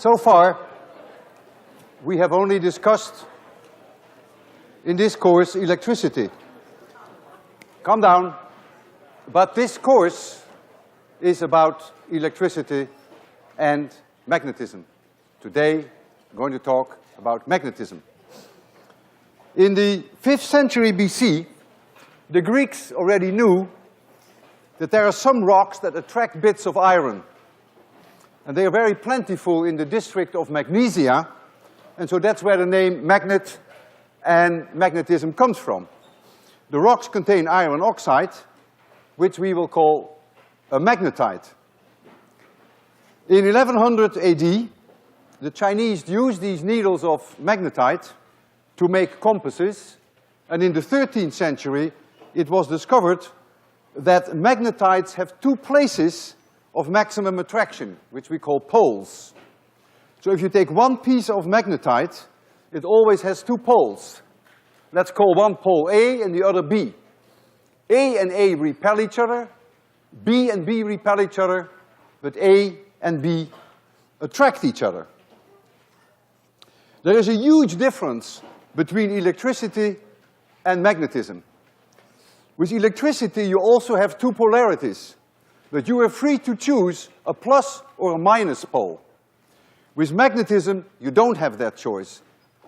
So far, we have only discussed in this course electricity. Calm down. But this course is about electricity and magnetism. Today, I'm going to talk about magnetism. In the 5th century BC, the Greeks already knew that there are some rocks that attract bits of iron. And they are very plentiful in the district of Magnesia, and so that's where the name magnet and magnetism comes from. The rocks contain iron oxide, which we will call a magnetite. In 1100 AD, the Chinese used these needles of magnetite to make compasses, and in the 13th century, it was discovered that magnetites have two places of maximum attraction, which we call poles. So if you take one piece of magnetite, it always has two poles. Let's call one pole A and the other B. A and A repel each other, B and B repel each other, but A and B attract each other. There is a huge difference between electricity and magnetism. With electricity, you also have two polarities, but you are free to choose a plus or a minus pole. With magnetism, you don't have that choice.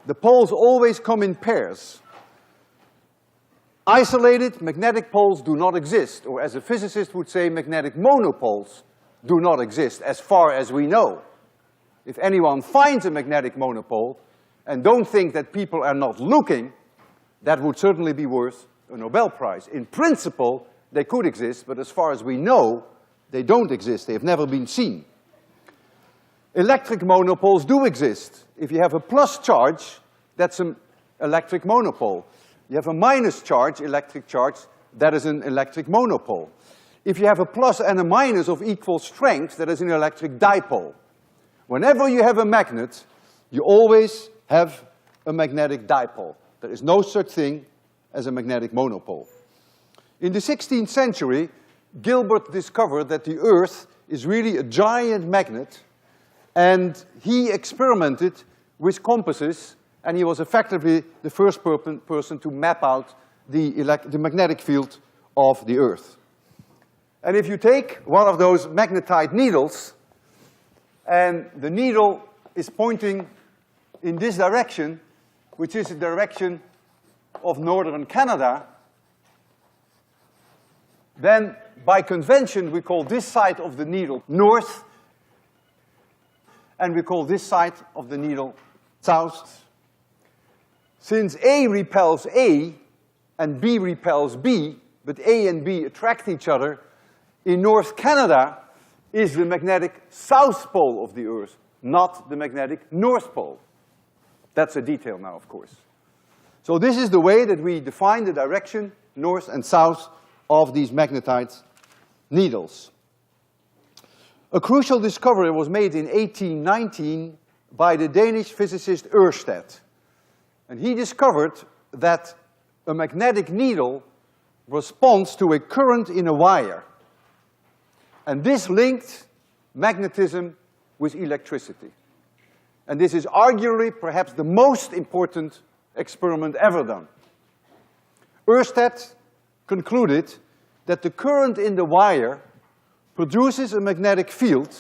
The poles always come in pairs. Isolated magnetic poles do not exist, or as a physicist would say, magnetic monopoles do not exist, as far as we know. If anyone finds a magnetic monopole, and don't think that people are not looking, that would certainly be worth a Nobel Prize. In principle, they could exist, but as far as we know, they don't exist. They have never been seen. Electric monopoles do exist. If you have a plus charge, that's an electric monopole. You have a minus charge, electric charge, that is an electric monopole. If you have a plus and a minus of equal strength, that is an electric dipole. Whenever you have a magnet, you always have a magnetic dipole. There is no such thing as a magnetic monopole. In the 16th century, Gilbert discovered that the Earth is really a giant magnet, and he experimented with compasses, and he was effectively the first person to map out the magnetic field of the Earth. And if you take one of those magnetite needles, and the needle is pointing in this direction, which is the direction of northern Canada, then by convention we call this side of the needle north, and we call this side of the needle south. Since A repels A and B repels B, but A and B attract each other, in North Canada is the magnetic south pole of the Earth, not the magnetic north pole. That's a detail now, of course. So this is the way that we define the direction, north and south, of these magnetite needles. A crucial discovery was made in 1819 by the Danish physicist OERSTED. And he discovered that a magnetic needle responds to a current in a wire. And this linked magnetism with electricity. And this is arguably perhaps the most important experiment ever done. Ørsted concluded that the current in the wire produces a magnetic field,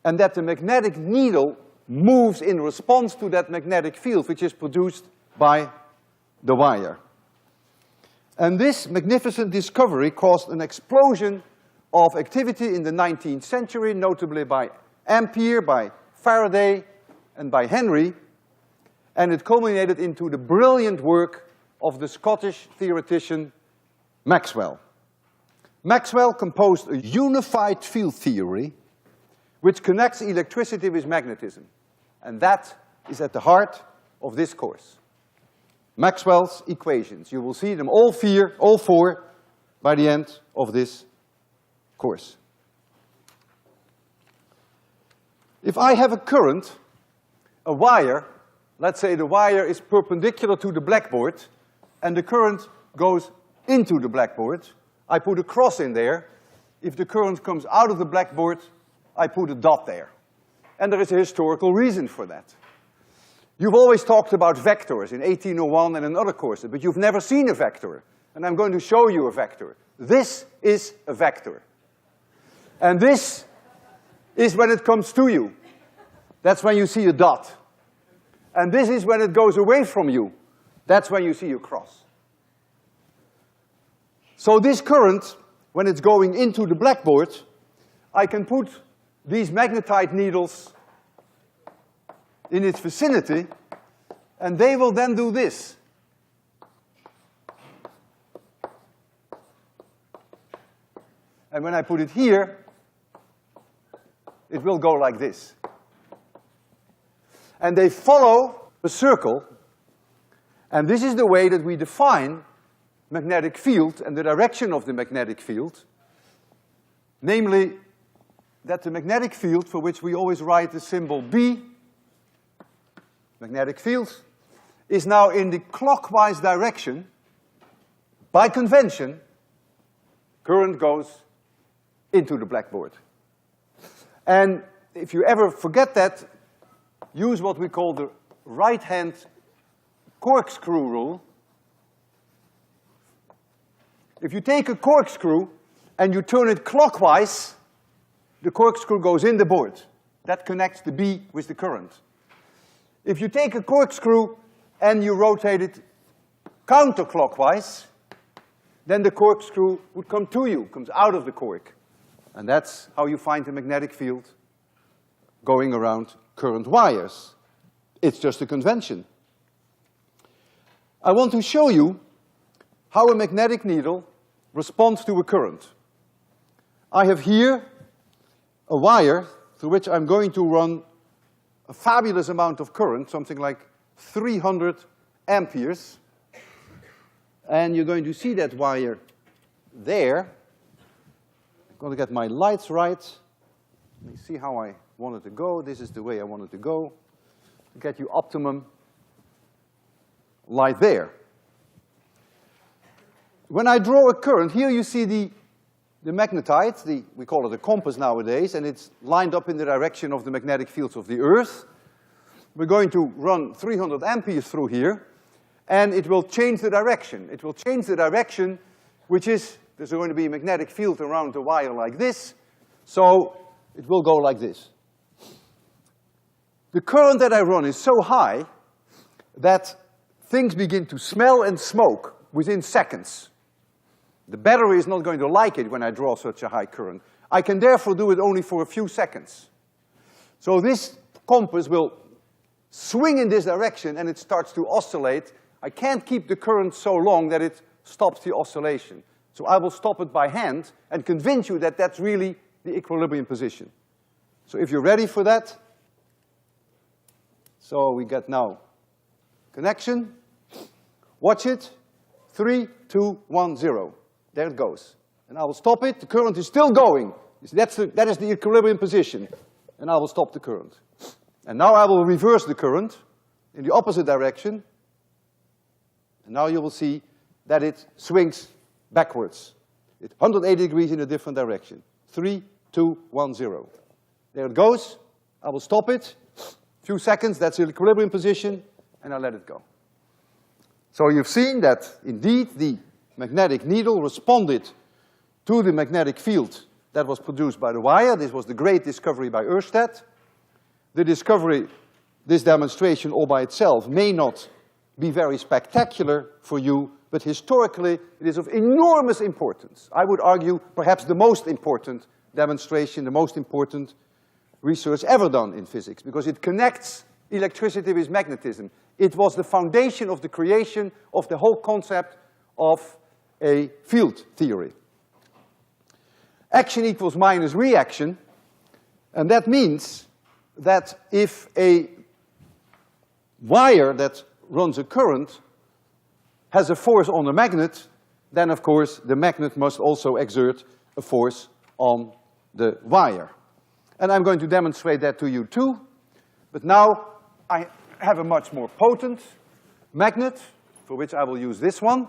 and that the magnetic needle moves in response to that magnetic field, which is produced by the wire. And this magnificent discovery caused an explosion of activity in the 19th century, notably by Ampere, by Faraday, and by Henry, and it culminated into the brilliant work of the Scottish theoretician Maxwell. Maxwell composed a unified field theory which connects electricity with magnetism, and that is at the heart of this course. Maxwell's equations. You will see them all four by the end of this course. If I have a current, a wire, let's say the wire is perpendicular to the blackboard, and the current goes into the blackboard, I put a cross in there. If the current comes out of the blackboard, I put a dot there. And there is a historical reason for that. You've always talked about vectors in 1801 and in other courses, but you've never seen a vector. And I'm going to show you a vector. This is a vector. And this is when it comes to you. That's when you see a dot. And this is when it goes away from you. That's when you see a cross. So this current, when it's going into the blackboard, I can put these magnetite needles in its vicinity, and they will then do this. And when I put it here, it will go like this. And they follow a circle, and this is the way that we define magnetic field and the direction of the magnetic field, namely that the magnetic field, for which we always write the symbol B, magnetic field, is now in the clockwise direction. By convention, current goes into the blackboard. And if you ever forget that, use what we call the right-hand corkscrew rule. If you take a corkscrew and you turn it clockwise, the corkscrew goes in the board. That connects the B with the current. If you take a corkscrew and you rotate it counterclockwise, then the corkscrew would come to you, comes out of the cork. And that's how you find the magnetic field going around current wires. It's just a convention. I want to show you how a magnetic needle responds to a current. I have here a wire through which I'm going to run a fabulous amount of current, something like 300 amperes. And you're going to see that wire there. I'm going to get my lights right. Let me see how I want it to go. This is the way I want it to go. Get you optimum light there. When I draw a current, here you see the magnetite, we call it a compass nowadays, and it's lined up in the direction of the magnetic fields of the Earth. We're going to run 300 amperes through here, and it will change the direction. It will change the direction, which is, there's going to be a magnetic field around the wire like this, so it will go like this. The current that I run is so high that things begin to smell and smoke within seconds. The battery is not going to like it when I draw such a high current. I can therefore do it only for a few seconds. So this compass will swing in this direction and it starts to oscillate. I can't keep the current so long that it stops the oscillation. So I will stop it by hand and convince you that that's really the equilibrium position. So if you're ready for that, so we get now connection. Watch it. 3, 2, 1, 0. There it goes. And I will stop it. The current is still going. That is the equilibrium position. And I will stop the current. And now I will reverse the current in the opposite direction. And now you will see that it swings backwards. It's 180 degrees in a different direction. 3, 2, 1, 0. There it goes. I will stop it. A few seconds, that's the equilibrium position, and I let it go. So you've seen that, indeed, the magnetic needle responded to the magnetic field that was produced by the wire. This was the great discovery by OERSTED. The discovery, this demonstration all by itself, may not be very spectacular for you, but historically it is of enormous importance. I would argue perhaps the most important demonstration, the most important research ever done in physics, because it connects electricity with magnetism. It was the foundation of the creation of the whole concept of a field theory. Action equals minus reaction, and that means that if a wire that runs a current has a force on a magnet, then of course the magnet must also exert a force on the wire. And I'm going to demonstrate that to you too, but now I have a much more potent magnet, for which I will use this one.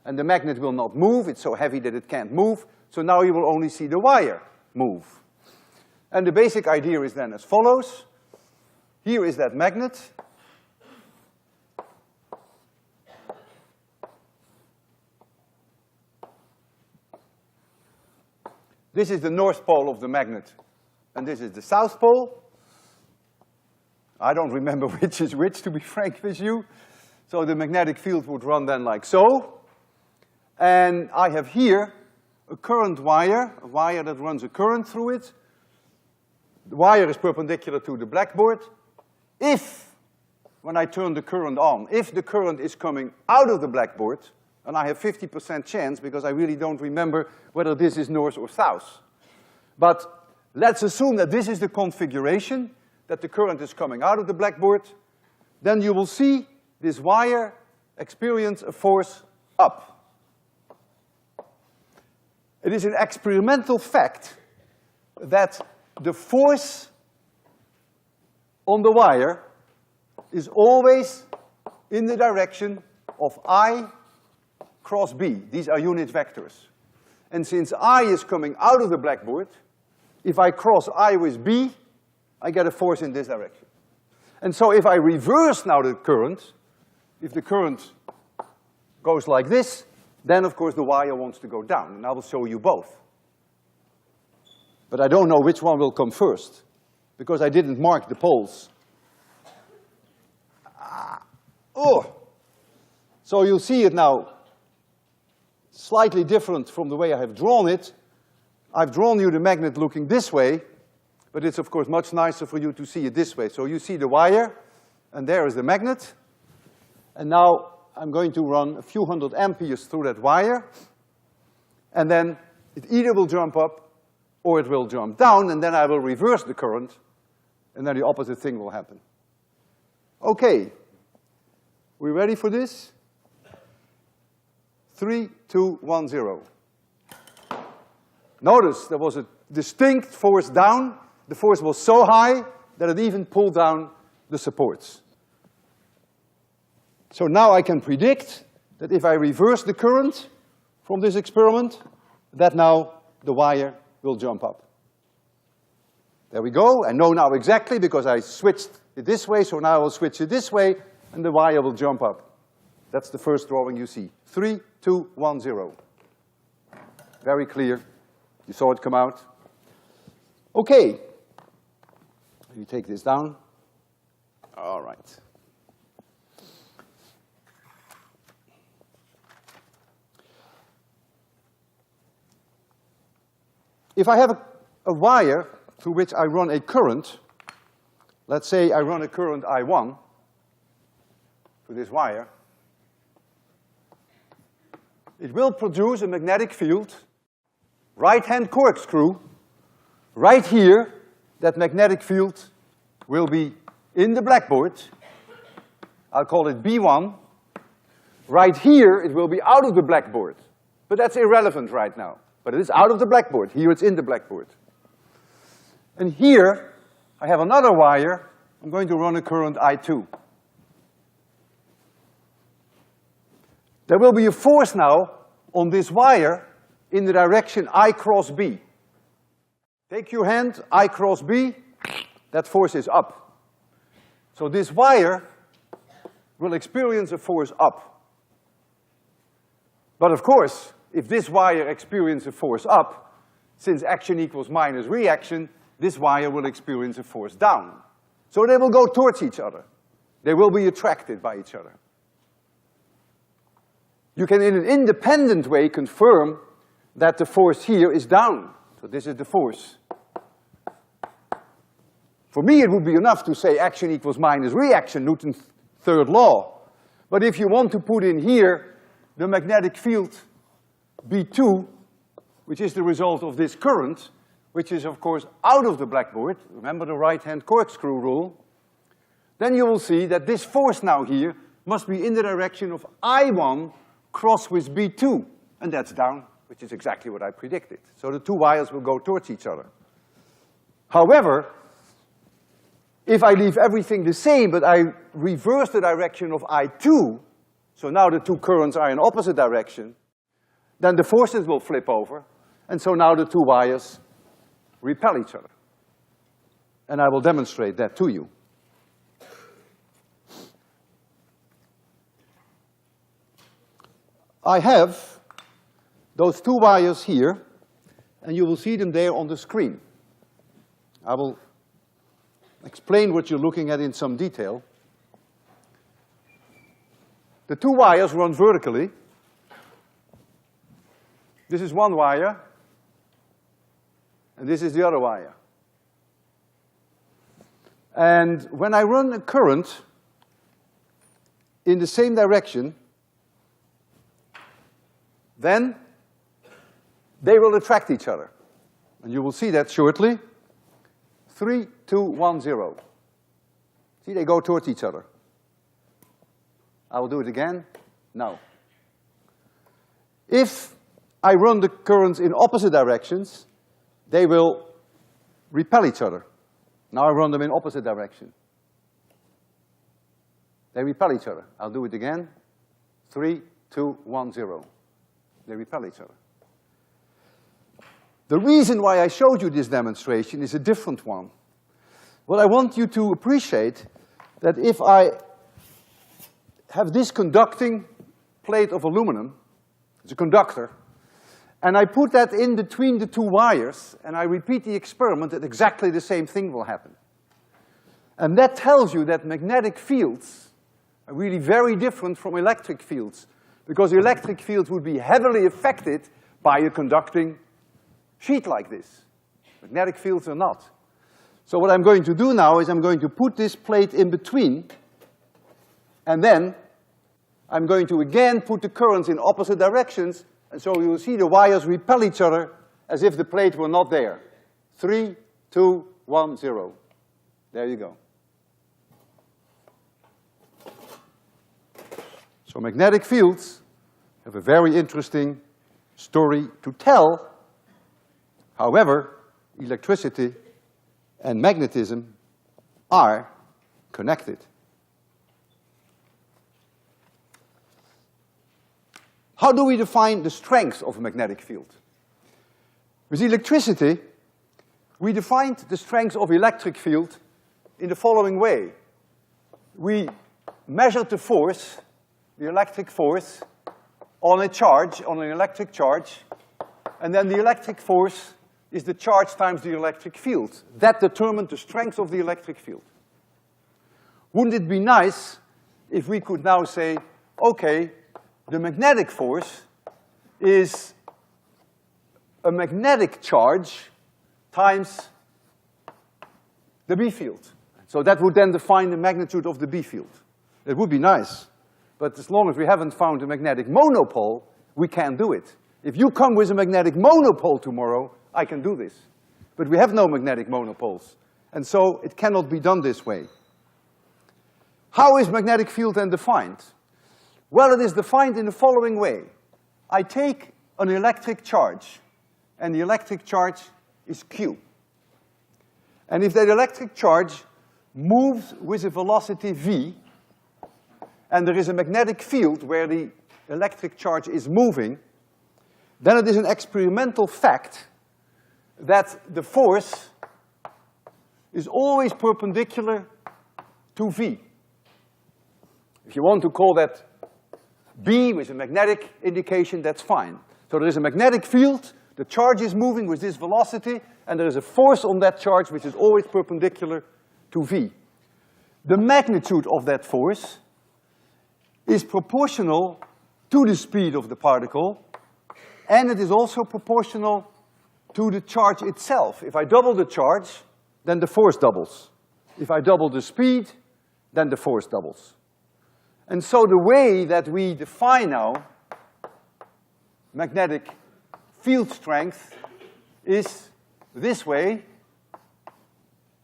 And the magnet will not move, it's so heavy that it can't move, so now you will only see the wire move. And the basic idea is then as follows. Here is that magnet. This is the north pole of the magnet, and this is the south pole. I don't remember which is which, to be frank with you. So the magnetic field would run then like so. And I have here a current wire, a wire that runs a current through it. The wire is perpendicular to the blackboard. If, when I turn the current on, if the current is coming out of the blackboard, and I have 50% chance because I really don't remember whether this is north or south. But let's assume that this is the configuration, that the current is coming out of the blackboard. Then you will see this wire experience a force up. It is an experimental fact that the force on the wire is always in the direction of I cross B. These are unit vectors. And since I is coming out of the blackboard, if I cross I with B, I get a force in this direction. And so if I reverse now the current, if the current goes like this, then of course the wire wants to go down, and I will show you both. But I don't know which one will come first, because I didn't mark the poles. So you'll see it now slightly different from the way I have drawn it. I've drawn you the magnet looking this way, but it's of course much nicer for you to see it this way. So you see the wire, and there is the magnet. And now I'm going to run a few hundred amperes through that wire, and then it either will jump up or it will jump down, and then I will reverse the current, and then the opposite thing will happen. Okay, we ready for this? 3, 2, 1, 0. Notice there was a distinct force down. The force was so high that it even pulled down the supports. So now I can predict that if I reverse the current from this experiment, that now the wire will jump up. There we go. I know now exactly because I switched it this way, so now I will switch it this way, and the wire will jump up. That's the first drawing you see. 3, 2, 1, 0. Very clear. You saw it come out. Okay. Let me take this down. All right. If I have a wire through which I run a current, let's say I run a current I1 through this wire, it will produce a magnetic field, right-hand corkscrew, right here. That magnetic field will be in the blackboard. I'll call it B1. Right here, it will be out of the blackboard. But that's irrelevant right now. But it is out of the blackboard. Here it's in the blackboard. And here, I have another wire. I'm going to run a current I2. There will be a force now on this wire in the direction I cross B. Take your hand, I cross B, that force is up. So this wire will experience a force up. But of course, if this wire experiences a force up, since action equals minus reaction, this wire will experience a force down. So they will go towards each other. They will be attracted by each other. You can, in an independent way, confirm that the force here is down. So this is the force. For me, it would be enough to say action equals minus reaction, Newton's third law. But if you want to put in here the magnetic field B2, which is the result of this current, which is of course out of the blackboard, remember the right-hand corkscrew rule, then you will see that this force now here must be in the direction of I1 cross with B2, and that's down, which is exactly what I predicted. So the two wires will go towards each other. However, if I leave everything the same, but I reverse the direction of I2, so now the two currents are in opposite direction, then the forces will flip over, and so now the two wires repel each other. and I will demonstrate that to you. I have those two wires here, and you will see them there on the screen. I will explain what you're looking at in some detail. The two wires run vertically. This is one wire, and this is the other wire. And when I run a current in the same direction, then they will attract each other. And you will see that shortly. 3, 2, 1, 0. See, they go towards each other. I will do it again. Now, if I run the currents in opposite directions, they will repel each other. Now I run them in opposite direction. They repel each other. I'll do it again. 3, 2, 1, 0. They repel each other. The reason why I showed you this demonstration is a different one. Well, I want you to appreciate that if I have this conducting plate of aluminum, it's a conductor, and I put that in between the two wires, and I repeat the experiment, that exactly the same thing will happen. And that tells you that magnetic fields are really very different from electric fields, because electric fields would be heavily affected by a conducting sheet like this. Magnetic fields are not. So what I'm going to do now is I'm going to put this plate in between, and then I'm going to again put the currents in opposite directions, and so you will see the wires repel each other as if the plate were not there. 3, 2, 1, 0. There you go. So magnetic fields have a very interesting story to tell. However, electricity and magnetism are connected. How do we define the strength of a magnetic field? With electricity, we defined the strength of electric field in the following way. We measured the force, the electric force, on a charge, on an electric charge, and then the electric force is the charge times the electric field. That determined the strength of the electric field. Wouldn't it be nice if we could now say, okay, the magnetic force is a magnetic charge times the B field. So that would then define the magnitude of the B field. It would be nice, but as long as we haven't found a magnetic monopole, we can't do it. If you come with a magnetic monopole tomorrow, I can do this. But we have no magnetic monopoles, and so it cannot be done this way. How is magnetic field then defined? Well, it is defined in the following way. I take an electric charge, and the electric charge is Q. And if that electric charge moves with a velocity v, and there is a magnetic field where the electric charge is moving, then it is an experimental fact that the force is always perpendicular to v. If you want to call that B with a magnetic indication, that's fine. So there is a magnetic field, the charge is moving with this velocity, and there is a force on that charge which is always perpendicular to v. The magnitude of that force is proportional to the speed of the particle, and it is also proportional to the charge itself. If I double the charge, then the force doubles. If I double the speed, then the force doubles. And so the way that we define now magnetic field strength is this way.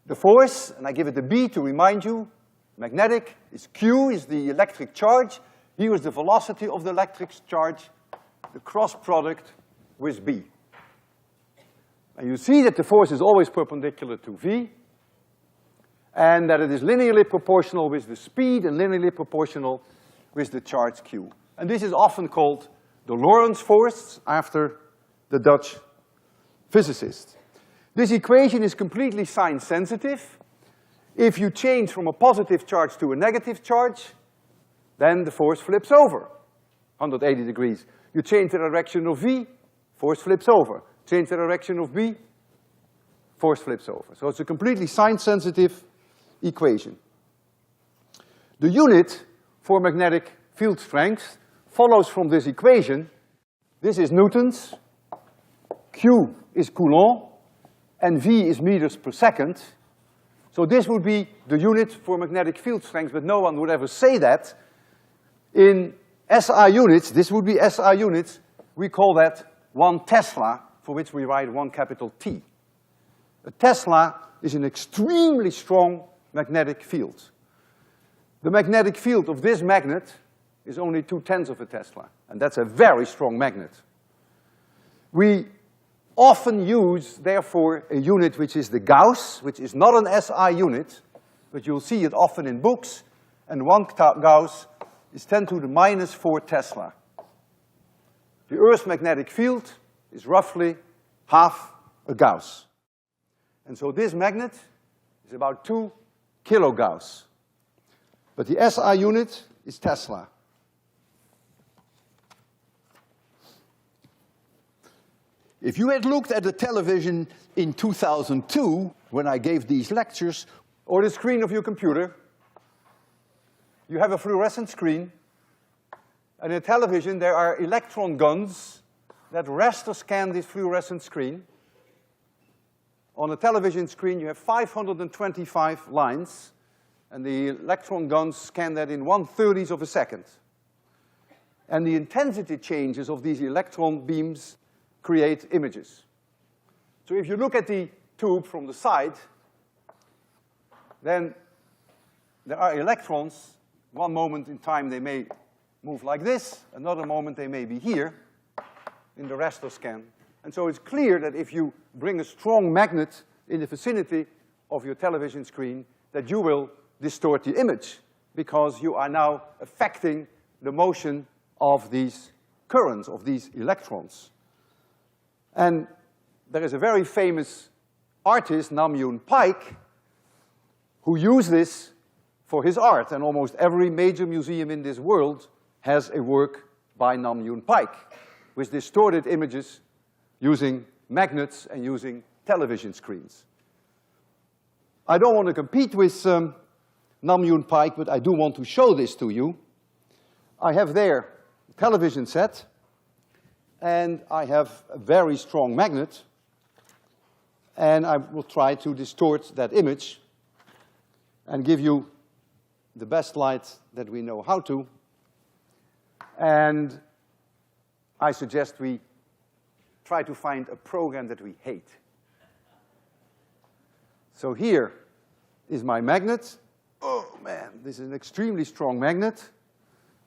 The force, and I give it a B to remind you, magnetic is Q, is the electric charge. Here is the velocity of the electric charge, the cross product with B. And you see that the force is always perpendicular to V, and that it is linearly proportional with the speed and linearly proportional with the charge Q. And this is often called the Lorentz force after the Dutch physicist. This equation is completely sign sensitive. If you change from a positive charge to a negative charge, then the force flips over 180 degrees. You change the direction of V, force flips over. Change the direction of B, force flips over. So it's a completely sign sensitive equation. The unit for magnetic field strength follows from this equation. This is newtons, Q is Coulomb, and V is meters per second. So this would be the unit for magnetic field strength, but no one would ever say that. In SI units, this would be SI units, we call that 1 Tesla, for which we write 1 capital T. A Tesla is an extremely strong magnetic field. The magnetic field of this magnet is only 2/10 of a Tesla, and that's a very strong magnet. We often use, therefore, a unit which is the Gauss, which is not an SI unit, but you'll see it often in books, and 1 Gauss is 10 to the minus 4 Tesla. The Earth's magnetic field is roughly half a Gauss. And so this magnet is about 2 kilogauss. But the SI unit is Tesla. If you had looked at the television in 2002, when I gave these lectures, or the screen of your computer, you have a fluorescent screen, and in television there are electron guns that raster scan this fluorescent screen. On a television screen you have 525 lines, and the electron guns scan that in 1/30 of a second. And the intensity changes of these electron beams create images. So if you look at the tube from the side, then there are electrons. One moment in time they may move like this, another moment they may be here in the raster scan. And so it's clear that if you bring a strong magnet in the vicinity of your television screen, that you will distort the image, because you are now affecting the motion of these currents, of these electrons. And there is a very famous artist, Nam-Yoon Paik, who used this for his art, and almost every major museum in this world has a work by Nam-Yoon Paik with distorted images using magnets and using television screens. I don't want to compete with Nam-Yoon Paik, but I do want to show this to you. I have there a television set, and I have a very strong magnet, and I will try to distort that image and give you the best light that we know how to. And I suggest we try to find a program that we hate. So here is my magnet. Oh man, this is an extremely strong magnet.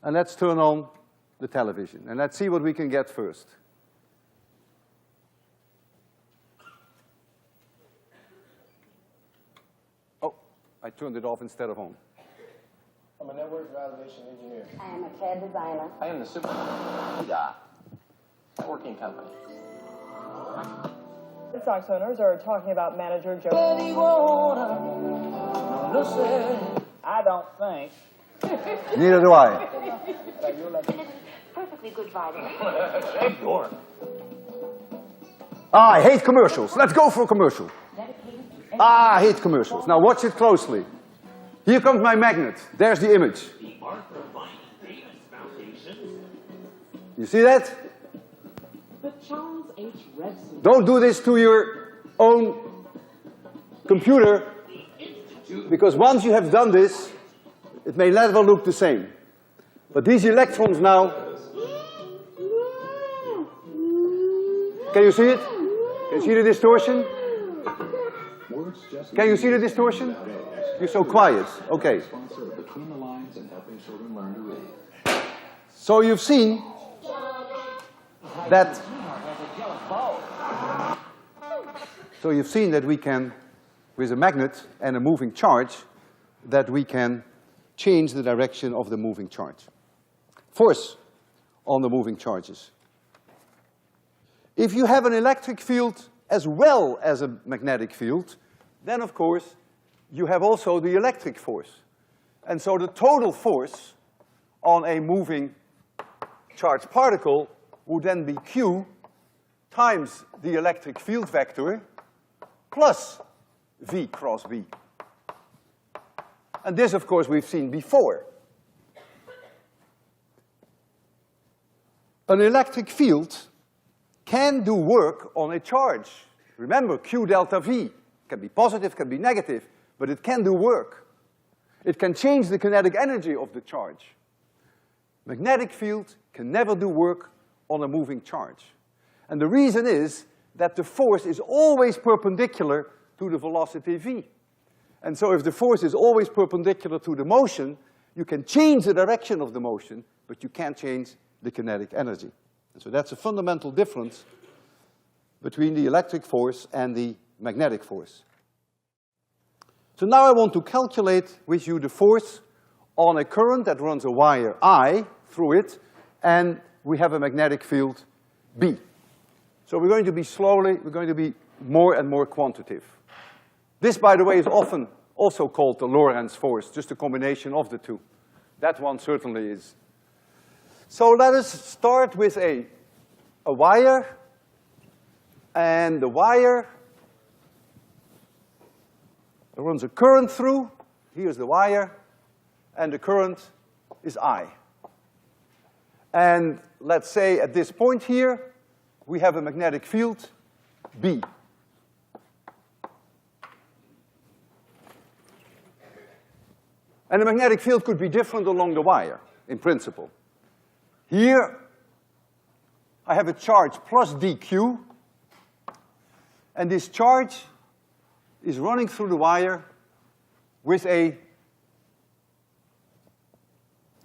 And let's turn on the television, and let's see what we can get first. Oh, I turned it off instead of on. I'm a network validation engineer. I am a CAD designer. I am the super networking company. The Sox owners are talking about manager Joe. I don't think. Neither do I. Perfectly good writing. Sure. Ah, I hate commercials. Let's go for a commercial. Ah, I hate commercials. Now watch it closely. Here comes my magnet. There's the image. You see that? But Charles H. Revson. Don't do this to your own computer, because once you have done this, it may never look the same. But these electrons now, can you see it? Can you see the distortion? Can you see the distortion? You're so quiet. Okay. So you've seen that. So you've seen that we can, with a magnet and a moving charge, that we can change the direction of the moving charge. Force on the moving charges. If you have an electric field as well as a magnetic field, then of course you have also the electric force. And so the total force on a moving charged particle would then be Q times the electric field vector plus V cross B. And this, of course, we've seen before. An electric field can do work on a charge. Remember, Q delta V can be positive, can be negative, but it can do work. It can change the kinetic energy of the charge. Magnetic field can never do work on a moving charge. And the reason is that the force is always perpendicular to the velocity V. And so if the force is always perpendicular to the motion, you can change the direction of the motion, but you can't change the kinetic energy. And so that's a fundamental difference between the electric force and the magnetic force. So now I want to calculate with you the force on a current that runs a wire I through it, and we have a magnetic field B. So we're going to be more and more quantitative. This, by the way, is often also called the Lorentz force, just a combination of the two. That one certainly is. So let us start with a wire, and the wire runs a current through. Here's the wire, and the current is I. And let's say at this point here, we have a magnetic field, B. And the magnetic field could be different along the wire, in principle. Here, I have a charge plus dq, and this charge is running through the wire with a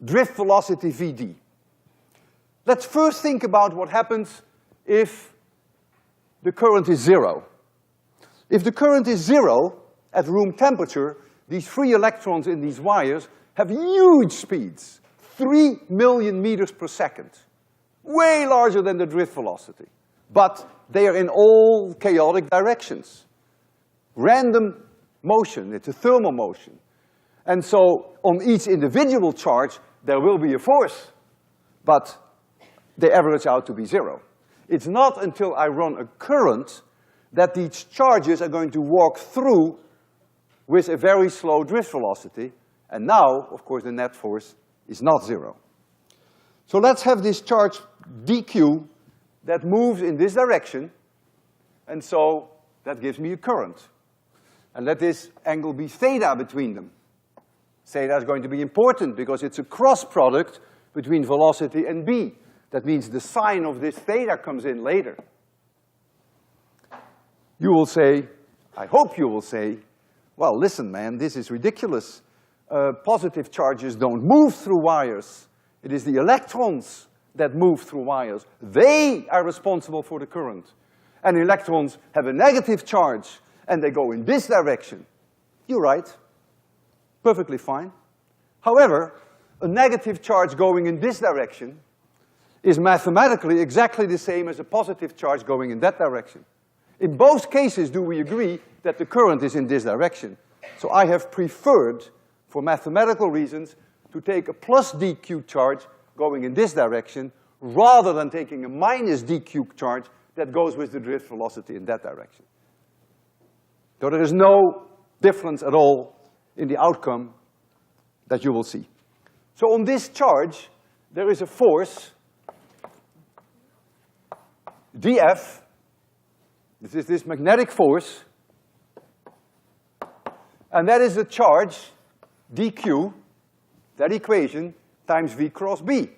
drift velocity vd. Let's first think about what happens if the current is zero. If the current is zero at room temperature, these free electrons in these wires have huge speeds, 3 million meters per second, way larger than the drift velocity. But they are in all chaotic directions. Random motion, it's a thermal motion. And so on each individual charge, there will be a force, but they average out to be zero. It's not until I run a current that these charges are going to walk through with a very slow drift velocity, and now, of course, the net force is not zero. So let's have this charge dq that moves in this direction, and so that gives me a current. And let this angle be theta between them. Theta is going to be important because it's a cross product between velocity and b. That means the sign of this theta comes in later. You will say, I hope you will say, well, listen, man, this is ridiculous. Positive charges don't move through wires. It is the electrons that move through wires. They are responsible for the current. And electrons have a negative charge, and they go in this direction. You're right. Perfectly fine. However, a negative charge going in this direction is mathematically exactly the same as a positive charge going in that direction. In both cases do we agree that the current is in this direction. So I have preferred, for mathematical reasons, to take a plus dq charge going in this direction rather than taking a minus dq charge that goes with the drift velocity in that direction. So there is no difference at all in the outcome that you will see. So on this charge, there is a force dF. This is this magnetic force, and that is the charge dq, that equation, times v cross b.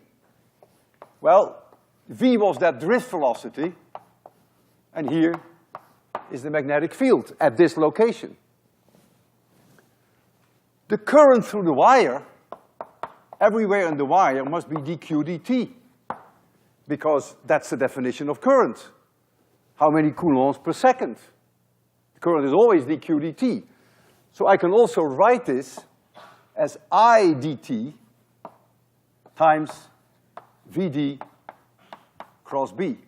Well, v was that drift velocity, and here is the magnetic field at this location. The current through the wire, everywhere in the wire, must be dq dt, because that's the definition of current. How many coulombs per second? The current is always dq dt. So I can also write this as I dt times Vd cross B.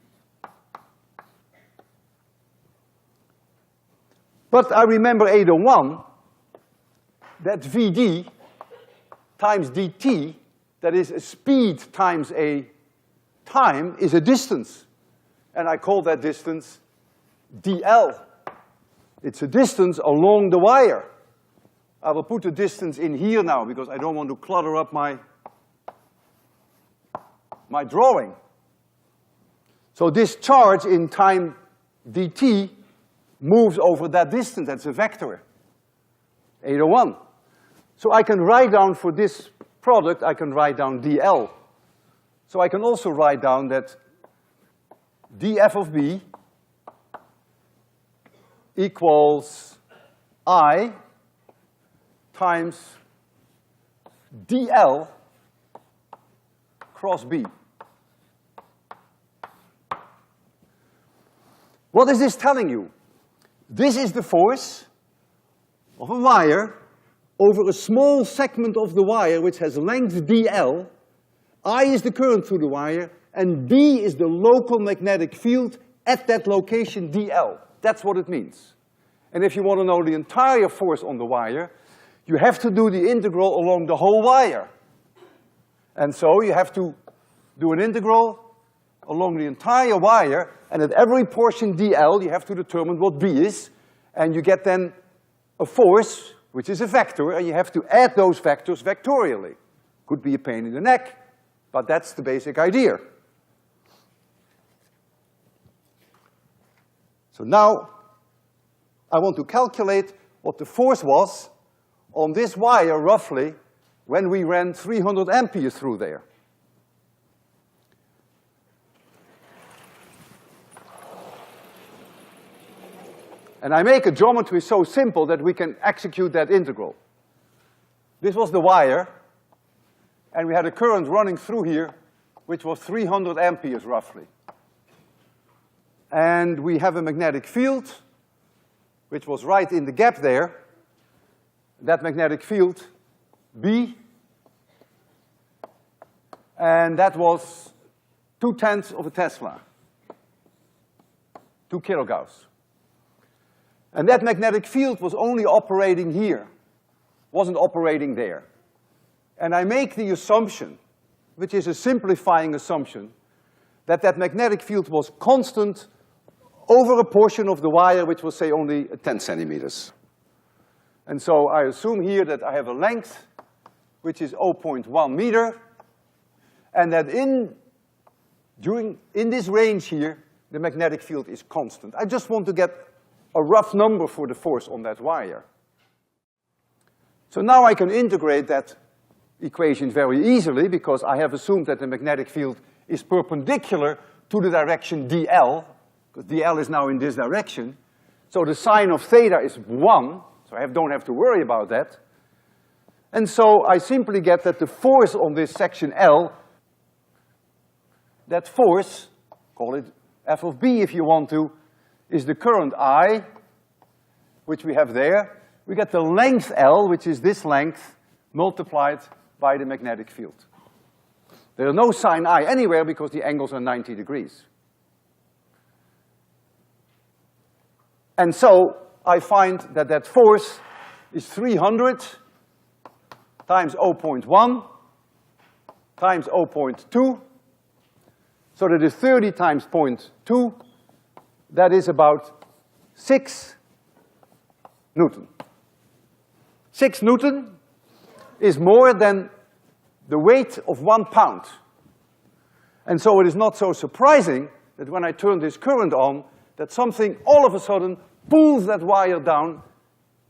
But I remember 801, that Vd times dt, that is a speed times a time, is a distance. And I call that distance dl. It's a distance along the wire. I will put the distance in here now because I don't want to clutter up my drawing. So this charge in time dt moves over that distance. That's a vector, 801. So I can write down for this product, I can write down dl. So I can also write down that df of b equals I times dl cross b. What is this telling you? This is the force of a wire over a small segment of the wire which has length dl. I is the current through the wire, and B is the local magnetic field at that location dl. That's what it means. And if you want to know the entire force on the wire, you have to do the integral along the whole wire. And so you have to do an integral along the entire wire, and at every portion dl you have to determine what B is, and you get then a force, which is a vector, and you have to add those vectors vectorially. Could be a pain in the neck, but that's the basic idea. So now I want to calculate what the force was on this wire roughly when we ran 300 amperes through there. And I make a geometry so simple that we can execute that integral. This was the wire, and we had a current running through here, which was 300 amperes roughly. And we have a magnetic field, which was right in the gap there. That magnetic field, B, and that was 0.2 of a Tesla, 2 kilogauss. And that magnetic field was only operating here, wasn't operating there. And I make the assumption, which is a simplifying assumption, that that magnetic field was constant over a portion of the wire which was, say, only 10 centimeters. And so I assume here that I have a length which is 0.1 meter, and that in this range here, the magnetic field is constant. I just want to get a rough number for the force on that wire. So now I can integrate that equation very easily because I have assumed that the magnetic field is perpendicular to the direction dl, because dl is now in this direction. So the sine of theta is 1, so I don't have to worry about that. And so I simply get that the force on this section L, that force, call it F of B if you want to, is the current I, which we have there. We get the length L, which is this length, multiplied by the magnetic field. There are no sine I anywhere because the angles are 90 degrees. And so I find that that force is 300 times 0.1 times 0.2, so that is 30 times 0.2, that is about 6 Newton. 6 Newton is more than the weight of 1 pound. And so it is not so surprising that when I turn this current on, that something all of a sudden pulls that wire down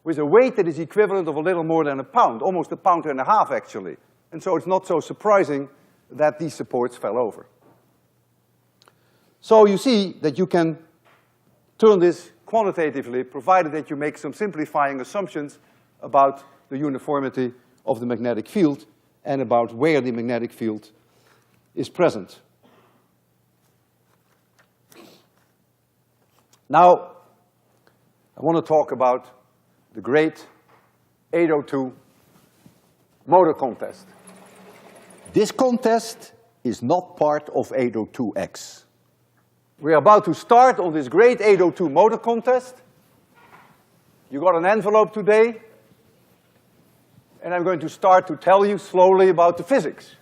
with a weight that is equivalent of a little more than a pound, almost 1.5 pounds actually. And so it's not so surprising that these supports fell over. So you see that you can turn this quantitatively, provided that you make some simplifying assumptions about the uniformity of the magnetic field and about where the magnetic field is present. Now, I want to talk about the great 802 motor contest. This contest is not part of 802X. We are about to start on this great 802 motor contest. You got an envelope today, and I'm going to start to tell you slowly about the physics.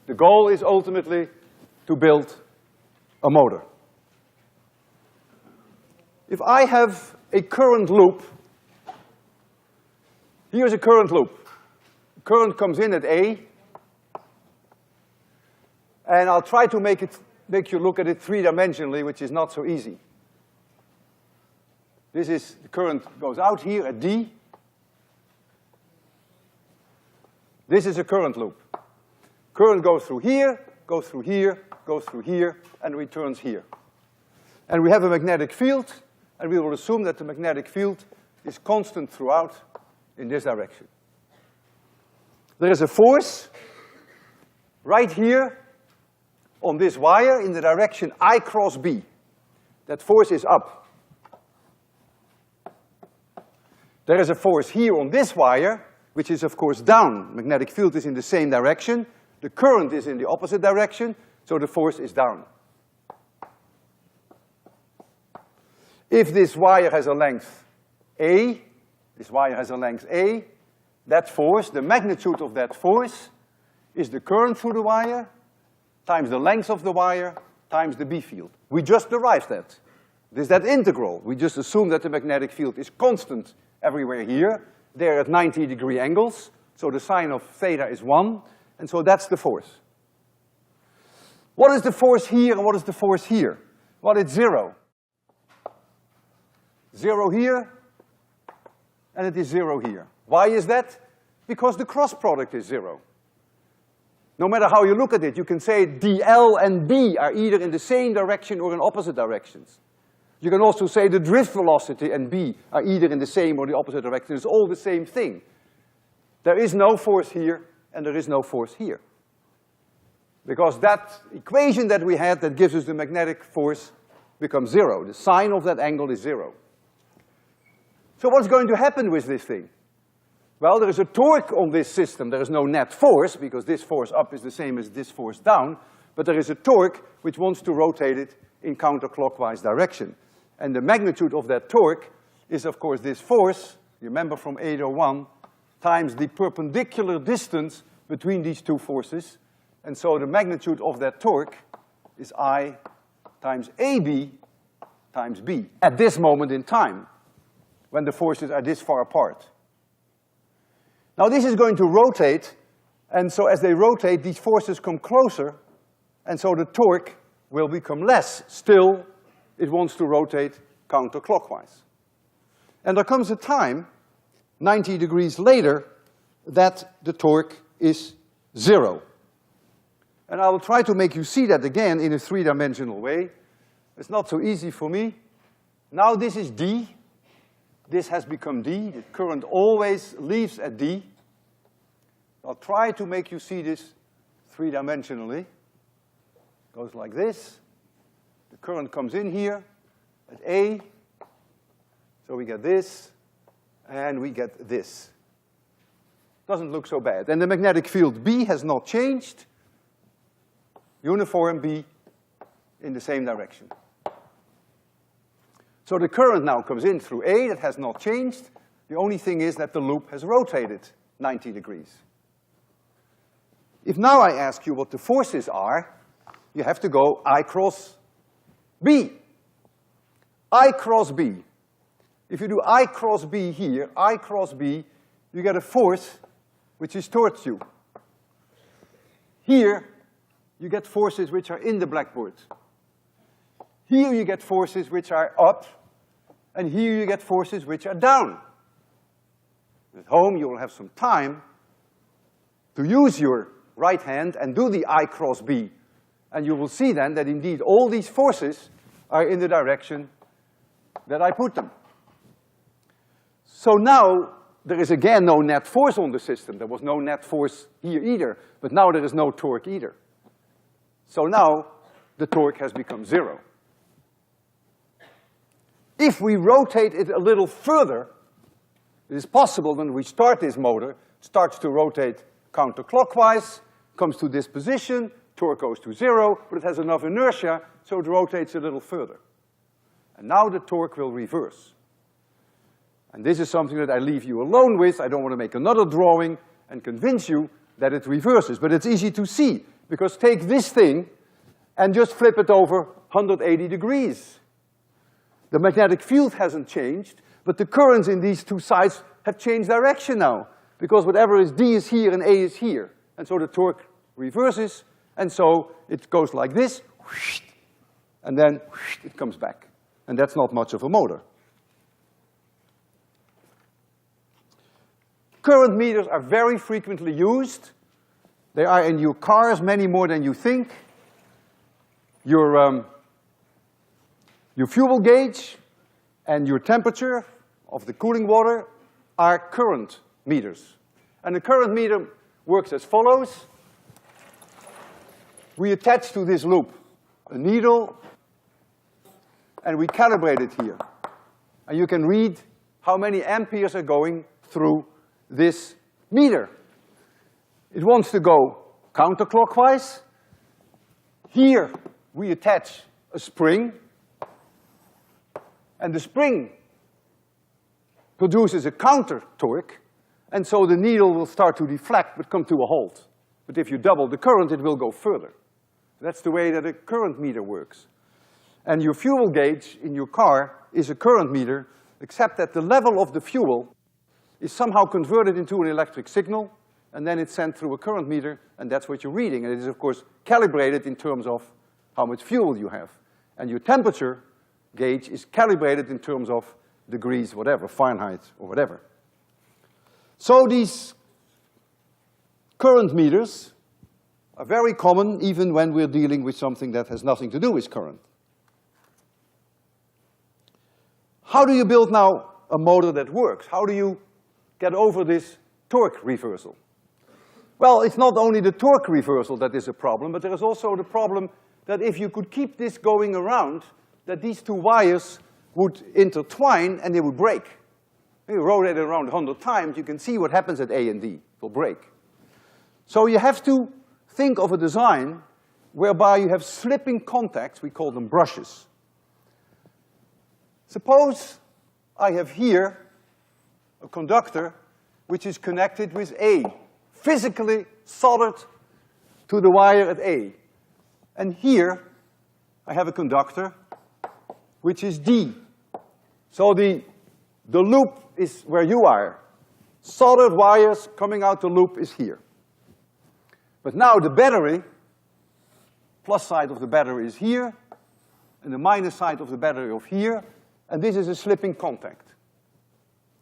The goal is ultimately to build a motor. If I have a current loop, here's a current loop. Current comes in at A, and I'll try to make you look at it three-dimensionally, which is not so easy. This is, the current goes out here at D. This is a current loop. Current goes through here, goes through here, goes through here, and returns here. And we have a magnetic field, and we will assume that the magnetic field is constant throughout in this direction. There is a force right here on this wire in the direction I cross B. That force is up. There is a force here on this wire, which is of course down. Magnetic field is in the same direction. The current is in the opposite direction, so the force is down. If this wire has a length A, this wire has a length A, that force, the magnitude of that force, is the current through the wire times the length of the wire times the B field. We just derived that. This is that integral. We just assume that the magnetic field is constant everywhere here. They're at 90-degree angles, so the sine of theta is 1, and so that's the force. What is the force here and what is the force here? Well, it's 0. 0 here, and it is 0 here. Why is that? Because the cross product is 0. No matter how you look at it, you can say dl and b are either in the same direction or in opposite directions. You can also say the drift velocity and b are either in the same or the opposite direction. It's all the same thing. There is no force here, and there is no force here. Because that equation that we had that gives us the magnetic force becomes 0. The sine of that angle is 0. So what's going to happen with this thing? Well, there is a torque on this system. There is no net force, because this force up is the same as this force down, but there is a torque which wants to rotate it in counterclockwise direction. And the magnitude of that torque is, of course, this force, you remember from 801, times the perpendicular distance between these two forces. And so the magnitude of that torque is I times AB times B at this moment in time, when the forces are this far apart. Now this is going to rotate, and so as they rotate, these forces come closer, and so the torque will become less. Still, it wants to rotate counterclockwise. And there comes a time, 90 degrees later, that the torque is 0. And I will try to make you see that again in a three-dimensional way. It's not so easy for me. Now this is D. This has become D. The current always leaves at D. I'll try to make you see this three-dimensionally. Goes like this. The current comes in here at A. So we get this, and we get this. Doesn't look so bad. And the magnetic field B has not changed. Uniform B in the same direction. So the current now comes in through A, that has not changed. The only thing is that the loop has rotated 90 degrees. If now I ask you what the forces are, you have to go I cross B. I cross B. If you do I cross B here, I cross B, you get a force which is towards you. Here, you get forces which are in the blackboard. Here you get forces which are up, and here you get forces which are down. At home you will have some time to use your right hand and do the I cross B. And you will see then that indeed all these forces are in the direction that I put them. So now there is again no net force on the system. There was no net force here either, but now there is no torque either. So now the torque has become 0. If we rotate it a little further, it is possible when we start this motor, it starts to rotate counterclockwise, comes to this position, torque goes to 0, but it has enough inertia, so it rotates a little further. And now the torque will reverse. And this is something that I leave you alone with. I don't want to make another drawing and convince you that it reverses, but it's easy to see, because take this thing and just flip it over 180 degrees. The magnetic field hasn't changed, but the currents in these two sides have changed direction now, because whatever is D is here and A is here. And so the torque reverses, and so it goes like this, and then it comes back. And that's not much of a motor. Current meters are very frequently used. They are in your cars, many more than you think. Your fuel gauge and your temperature of the cooling water are current meters. And the current meter works as follows. We attach to this loop a needle, and we calibrate it here. And you can read how many amperes are going through this meter. It wants to go counterclockwise. Here we attach a spring, and the spring produces a counter torque, and so the needle will start to deflect but come to a halt. But if you double the current, it will go further. That's the way that a current meter works. And your fuel gauge in your car is a current meter, except that the level of the fuel is somehow converted into an electric signal, and then it's sent through a current meter, and that's what you're reading. And it is, of course, calibrated in terms of how much fuel you have. And your temperature gauge is calibrated in terms of degrees, whatever, Fahrenheit or whatever. So these current meters are very common even when we're dealing with something that has nothing to do with current. How do you build now a motor that works? How do you get over this torque reversal? Well, it's not only the torque reversal that is a problem, but there is also the problem that if you could keep this going around, that these two wires would intertwine and they would break. If you rotate it around 100 times, you can see what happens at A and D. It will break. So you have to think of a design whereby you have slipping contacts, we call them brushes. Suppose I have here a conductor which is connected with A, physically soldered to the wire at A. And here I have a conductor which is D. So the loop is where you are. Soldered wires coming out the loop is here. But now the battery, plus side of the battery is here, and the minus side of the battery of here, and this is a slipping contact.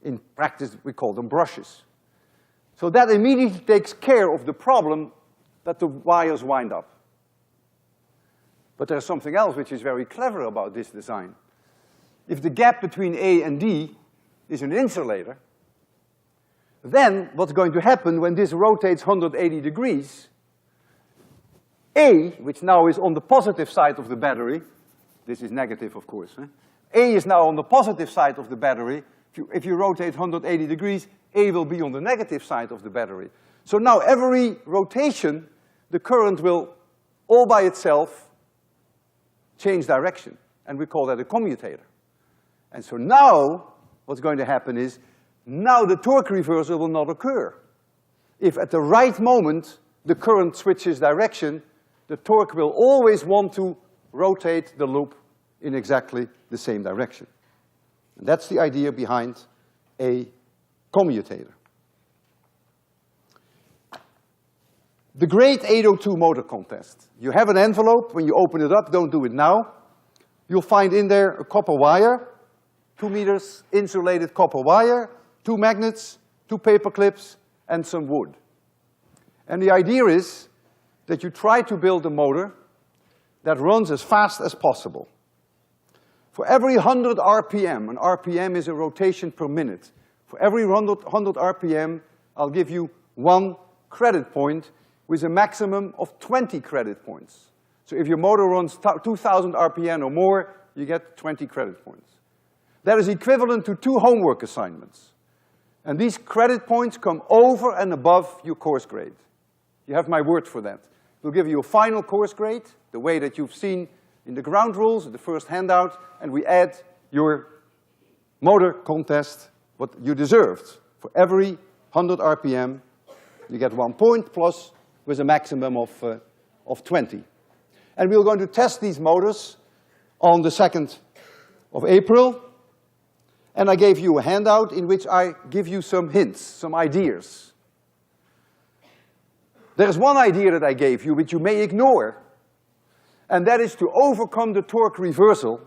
In practice, we call them brushes. So that immediately takes care of the problem that the wires wind up. But there's something else which is very clever about this design. If the gap between A and D is an insulator, then what's going to happen when this rotates 180 degrees, A, which now is on the positive side of the battery, this is negative, of course, A is now on the positive side of the battery. If you rotate 180 degrees, A will be on the negative side of the battery. So now every rotation, the current will, all by itself, change direction, and we call that a commutator. And so now, what's going to happen is, now the torque reversal will not occur. If at the right moment the current switches direction, the torque will always want to rotate the loop in exactly the same direction. And that's the idea behind a commutator. The Grade 802 motor contest. You have an envelope. When you open it up, don't do it now. You'll find in there a copper wire, 2 meters insulated copper wire, 2 magnets, 2 paper clips, and some wood. And the idea is that you try to build a motor that runs as fast as possible. For every 100 RPM, and RPM is a rotation per minute, for every 100 RPM, I'll give you 1 credit point with a maximum of 20 credit points. So if your motor runs 2,000 RPM or more, you get 20 credit points. That is equivalent to 2 homework assignments. And these credit points come over and above your course grade. You have my word for that. We'll give you a final course grade, the way that you've seen in the ground rules, the first handout, and we add your motor contest what you deserved. For every 100 RPM, you get 1 point plus with a maximum of 20. And we're going to test these motors on the 2nd of April. And I gave you a handout in which I give you some hints, some ideas. There's one idea that I gave you which you may ignore, and that is to overcome the torque reversal.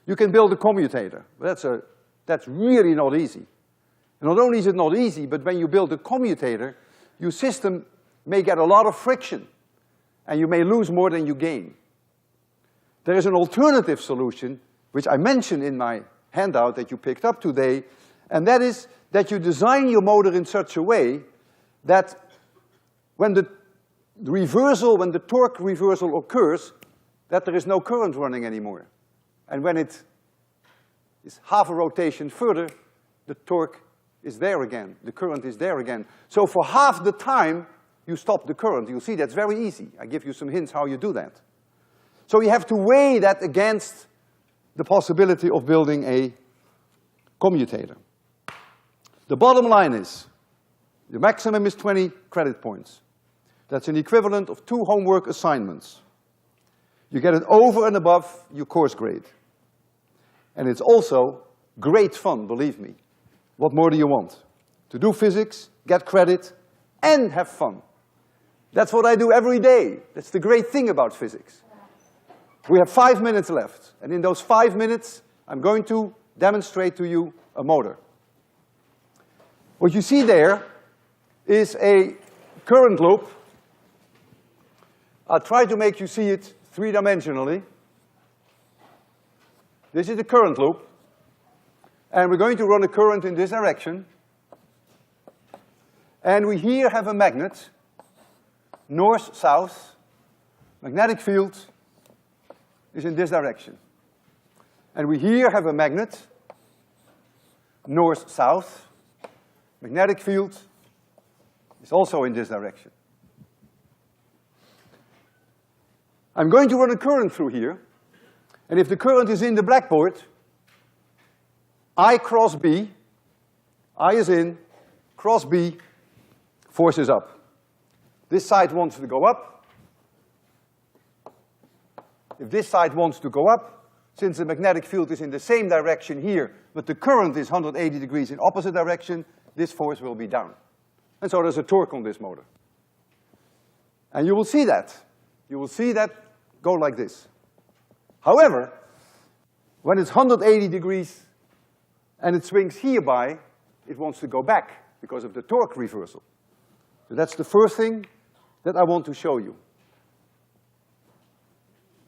You can build a commutator. That's really not easy. And not only is it not easy, but when you build a commutator, your system may get a lot of friction, and you may lose more than you gain. There is an alternative solution, which I mentioned in my handout that you picked up today, and that is that you design your motor in such a way that when the torque reversal occurs, that there is no current running anymore. And when it is half a rotation further, the torque is there again, the current is there again. So for half the time, you stop the current. You'll see that's very easy. I give you some hints how you do that. So you have to weigh that against the possibility of building a commutator. The bottom line is, the maximum is 20 credit points. That's an equivalent of 2 homework assignments. You get it over and above your course grade. And it's also great fun, believe me. What more do you want? To do physics, get credit, and have fun. That's what I do every day. That's the great thing about physics. We have 5 minutes left, and in those 5 minutes, I'm going to demonstrate to you a motor. What you see there is a current loop. I'll try to make you see it three-dimensionally. This is the current loop, and we're going to run a current in this direction. And we here have a magnet, north-south. Magnetic field is in this direction. And we here have a magnet, north-south. Magnetic field is also in this direction. I'm going to run a current through here, and if the current is in the blackboard, I cross B, I is in, cross B, force is up. This side wants to go up. If this side wants to go up, since the magnetic field is in the same direction here, but the current is 180 degrees in opposite direction, this force will be down. And so there's a torque on this motor. And you will see that. You will see that go like this. However, when it's 180 degrees and it swings hereby, it wants to go back because of the torque reversal. So that's the first thing that I want to show you.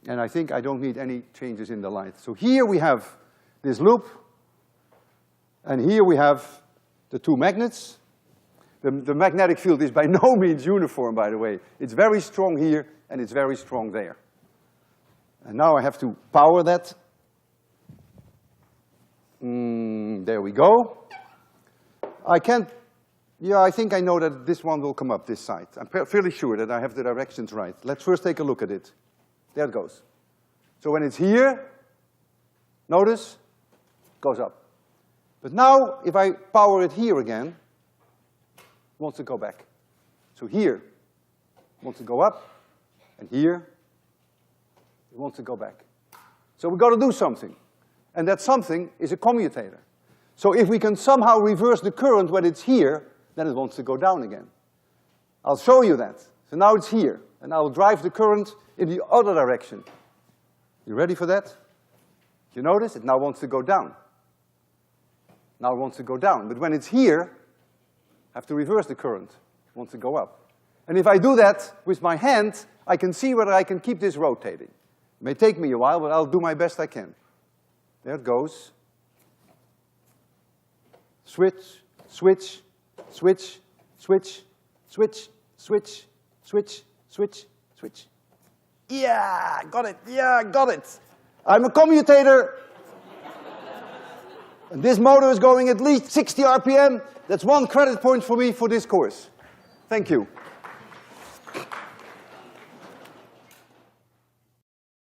And I think I don't need any changes in the light. So here we have this loop, and here we have the 2 magnets. The magnetic field is by no means uniform, by the way. It's very strong here, and it's very strong there. And now I have to power that. There we go. I think I know that this one will come up this side. I'm fairly sure that I have the directions right. Let's first take a look at it. There it goes. So when it's here, notice, it goes up. But now, if I power it here again, it wants to go back. So here, it wants to go up, and here, it wants to go back. So we've got to do something. And that something is a commutator. So if we can somehow reverse the current when it's here, then it wants to go down again. I'll show you that. So now it's here, and I'll drive the current in the other direction. You ready for that? You notice? It now wants to go down. Now it wants to go down. But when it's here, I have to reverse the current. It wants to go up. And if I do that with my hand, I can see whether I can keep this rotating. It may take me a while, but I'll do my best I can. There it goes. Switch, switch, switch, switch, switch, switch, switch, switch, switch. Yeah, got it, yeah, got it. I'm a commutator. And this motor is going at least 60 RPM. That's 1 credit point for me for this course. Thank you.